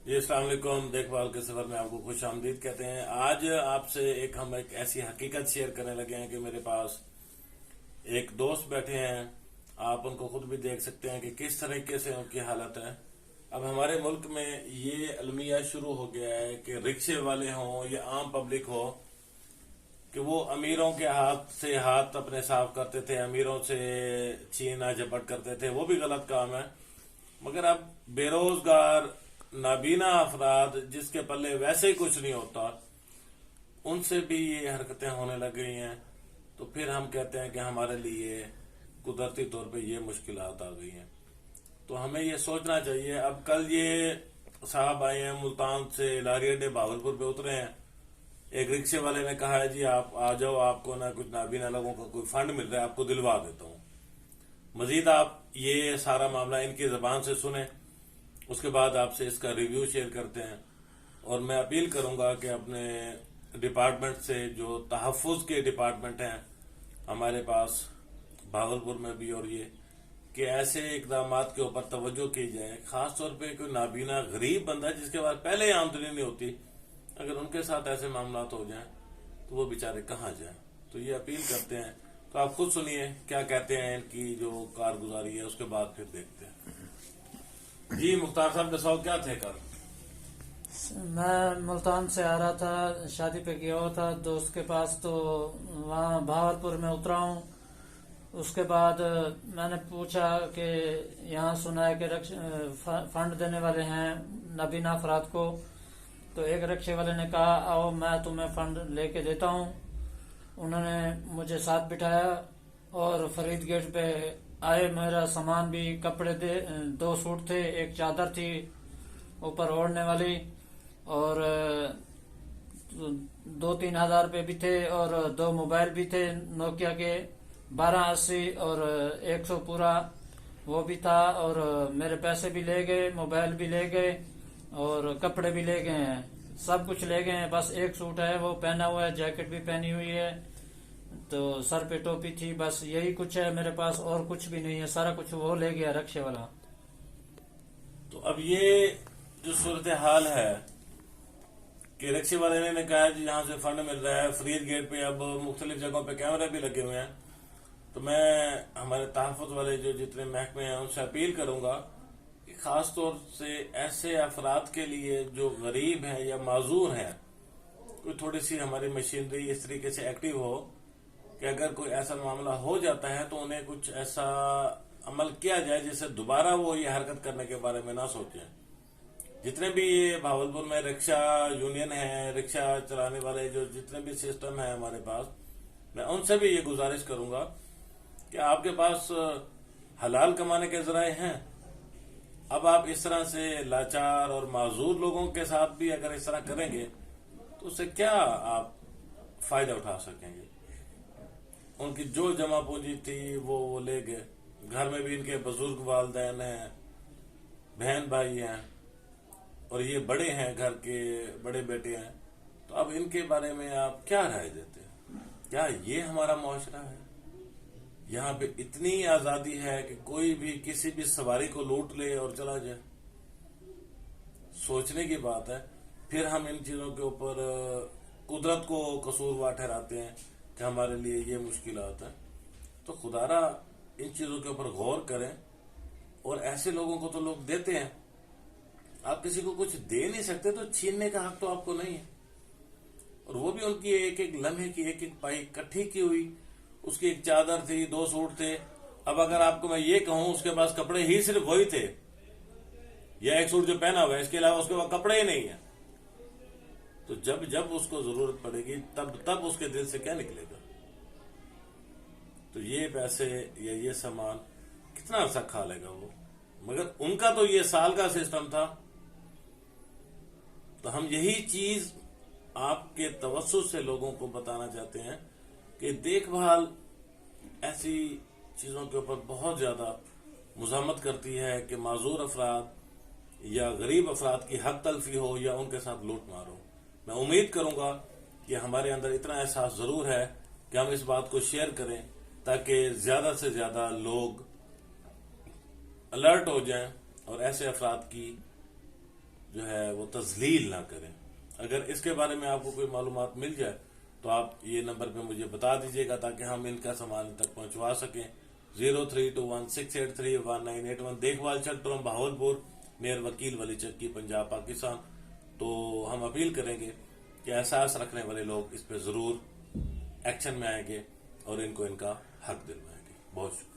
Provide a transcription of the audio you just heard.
جی السلام علیکم، دیکھ بھال کے سفر میں آپ کو خوش آمدید کہتے ہیں۔ آج آپ سے ہم ایک ایسی حقیقت شیئر کرنے لگے ہیں کہ میرے پاس ایک دوست بیٹھے ہیں، آپ ان کو خود بھی دیکھ سکتے ہیں کہ کس طریقے سے ان کی حالت ہے۔ اب ہمارے ملک میں یہ المیہ شروع ہو گیا ہے کہ رکشے والے ہوں یا عام پبلک ہو کہ وہ امیروں کے ہاتھ سے ہاتھ اپنے صاف کرتے تھے، امیروں سے چھینا جھپٹ کرتے تھے، وہ بھی غلط کام ہے۔ مگر اب بے روزگار نابینا افراد جس کے پلے ویسے ہی کچھ نہیں ہوتا، ان سے بھی یہ حرکتیں ہونے لگ گئی ہیں، تو پھر ہم کہتے ہیں کہ ہمارے لیے قدرتی طور پہ یہ مشکلات آ گئی ہیں۔ تو ہمیں یہ سوچنا چاہیے۔ اب کل یہ صاحب آئے ہیں ملتان سے، لاری اڈے بہاولپور پہ اترے ہیں، ایک رکشے والے نے کہا ہے جی آپ آ جاؤ، آپ کو نہ کچھ نابینا لوگوں کا کوئی فنڈ مل رہا ہے، آپ کو دلوا دیتا ہوں۔ مزید آپ یہ سارا معاملہ ان کی زبان سے سنیں، اس کے بعد آپ سے اس کا ریویو شیئر کرتے ہیں۔ اور میں اپیل کروں گا کہ اپنے ڈپارٹمنٹ سے، جو تحفظ کے ڈپارٹمنٹ ہیں ہمارے پاس بھاگلپور میں بھی، اور یہ کہ ایسے اقدامات کے اوپر توجہ کی جائے، خاص طور پہ کوئی نابینا غریب بندہ جس کے پاس پہلے ہی آمدنی نہیں ہوتی، اگر ان کے ساتھ ایسے معاملات ہو جائیں تو وہ بیچارے کہاں جائیں۔ تو یہ اپیل کرتے ہیں، تو آپ خود سنیے کیا کہتے ہیں، ان کی جو کارگزاری ہے، اس کے بعد پھر دیکھتے ہیں۔ جی مختار صاحب کے سوال کیا تھے کل؟ میں ملتان سے آ رہا تھا، شادی پہ گیا ہوا تھا دوست کے پاس، تو وہاں بہاولپور میں اترا ہوں۔ اس کے بعد میں نے پوچھا کہ یہاں سنا ہے کہ فنڈ دینے والے ہیں نابینا افراد کو، تو ایک رکشے والے نے کہا آؤ میں تمہیں فنڈ لے کے دیتا ہوں۔ انہوں نے مجھے ساتھ بٹھایا اور فرید گیٹ پہ آئے۔ میرا سامان بھی، کپڑے 2 سوٹ تھے، ایک چادر تھی اوپر اوڑھنے والی، اور 2-3 ہزار روپے بھی تھے، اور 2 موبائل بھی تھے نوکیا کے 1280 اور 100 پورا، وہ بھی تھا، اور میرے پیسے بھی لے گئے، موبائل بھی لے گئے، اور کپڑے بھی لے گئے ہیں، سب کچھ لے گئے ہیں۔ بس ایک سوٹ ہے وہ پہنا ہوا ہے، جیکٹ بھی پہنی ہوئی ہے، تو سر پہ ٹوپی تھی، بس یہی کچھ ہے میرے پاس، اور کچھ بھی نہیں ہے، سارا کچھ وہ لے گیا رکشے والا۔ تو اب یہ جو صورتحال ہے کہ رکشے والے نے کہا جی یہاں سے فنڈ مل رہا ہے، فرید گیٹ پہ اب مختلف جگہوں پہ کیمرے بھی لگے ہوئے ہیں، تو میں ہمارے تحفظ والے جو جتنے محکمے ہیں ان سے اپیل کروں گا کہ خاص طور سے ایسے افراد کے لیے جو غریب ہیں یا معذور ہیں، کوئی تھوڑی سی ہماری مشینری اس طریقے سے ایکٹیو ہو کہ اگر کوئی ایسا معاملہ ہو جاتا ہے تو انہیں کچھ ایسا عمل کیا جائے جس سے دوبارہ وہ یہ حرکت کرنے کے بارے میں نہ سوچیں۔ جتنے بھی یہ بہاولپور میں رکشہ یونین ہیں، رکشہ چلانے والے جو جتنے بھی سسٹم ہیں ہمارے پاس، میں ان سے بھی یہ گزارش کروں گا کہ آپ کے پاس حلال کمانے کے ذرائع ہیں، اب آپ اس طرح سے لاچار اور معذور لوگوں کے ساتھ بھی اگر اس طرح کریں گے تو اس سے کیا آپ فائدہ اٹھا سکیں گے؟ ان کی جو جمع پونجی تھی وہ لے گئے، گھر میں بھی ان کے بزرگ والدین ہیں، بہن بھائی ہیں، اور یہ بڑے ہیں، گھر کے بڑے بیٹے ہیں، تو اب ان کے بارے میں آپ کیا رائے دیتے ہیں؟ کیا یہ ہمارا معاشرہ ہے؟ یہاں پہ اتنی آزادی ہے کہ کوئی بھی کسی بھی سواری کو لوٹ لے اور چلا جائے؟ سوچنے کی بات ہے۔ پھر ہم ان چیزوں کے اوپر قدرت کو قصوروار ٹھہراتے ہیں کہ ہمارے لیے یہ مشکلات ہیں۔ تو خدارا ان چیزوں کے اوپر غور کریں، اور ایسے لوگوں کو تو لوگ دیتے ہیں، آپ کسی کو کچھ دے نہیں سکتے تو چھیننے کا حق تو آپ کو نہیں ہے، اور وہ بھی ان کی ایک ایک لمحے کی ایک ایک پائی کٹھی کی ہوئی، اس کی ایک چادر تھی، 2 سوٹ تھے۔ اب اگر آپ کو میں یہ کہوں اس کے پاس کپڑے ہی صرف وہی تھے، یا ایک سوٹ جو پہنا ہوا ہے، اس کے علاوہ اس کے پاس کپڑے ہی نہیں ہیں، تو جب اس کو ضرورت پڑے گی تب اس کے دل سے کیا نکلے گا؟ تو یہ پیسے یا یہ سامان کتنا عرصہ کھا لے گا وہ؟ مگر ان کا تو یہ سال کا سسٹم تھا۔ تو ہم یہی چیز آپ کے توسط سے لوگوں کو بتانا چاہتے ہیں کہ دیکھ بھال ایسی چیزوں کے اوپر بہت زیادہ مزاحمت کرتی ہے کہ معذور افراد یا غریب افراد کی حق تلفی ہو یا ان کے ساتھ لوٹ مار ہو۔ میں امید کروں گا کہ ہمارے اندر اتنا احساس ضرور ہے کہ ہم اس بات کو شیئر کریں تاکہ زیادہ سے زیادہ لوگ الرٹ ہو جائیں اور ایسے افراد کی جو ہے وہ تذلیل نہ کریں. اگر اس کے بارے میں آپ کو کوئی معلومات مل جائے تو آپ یہ نمبر پہ مجھے بتا دیجیے گا تاکہ ہم ان کا سامان تک پہنچوا سکیں. 0321683191 دیکھ بھال چٹرم بہاولپور نیر وکیل ولی چکی پنجاب پاکستان. تو ہم اپیل کریں گے کہ احساس رکھنے والے لوگ اس پہ ضرور ایکشن میں آئیں گے اور ان کو ان کا حق دلوائیں گے. بہت شکریہ.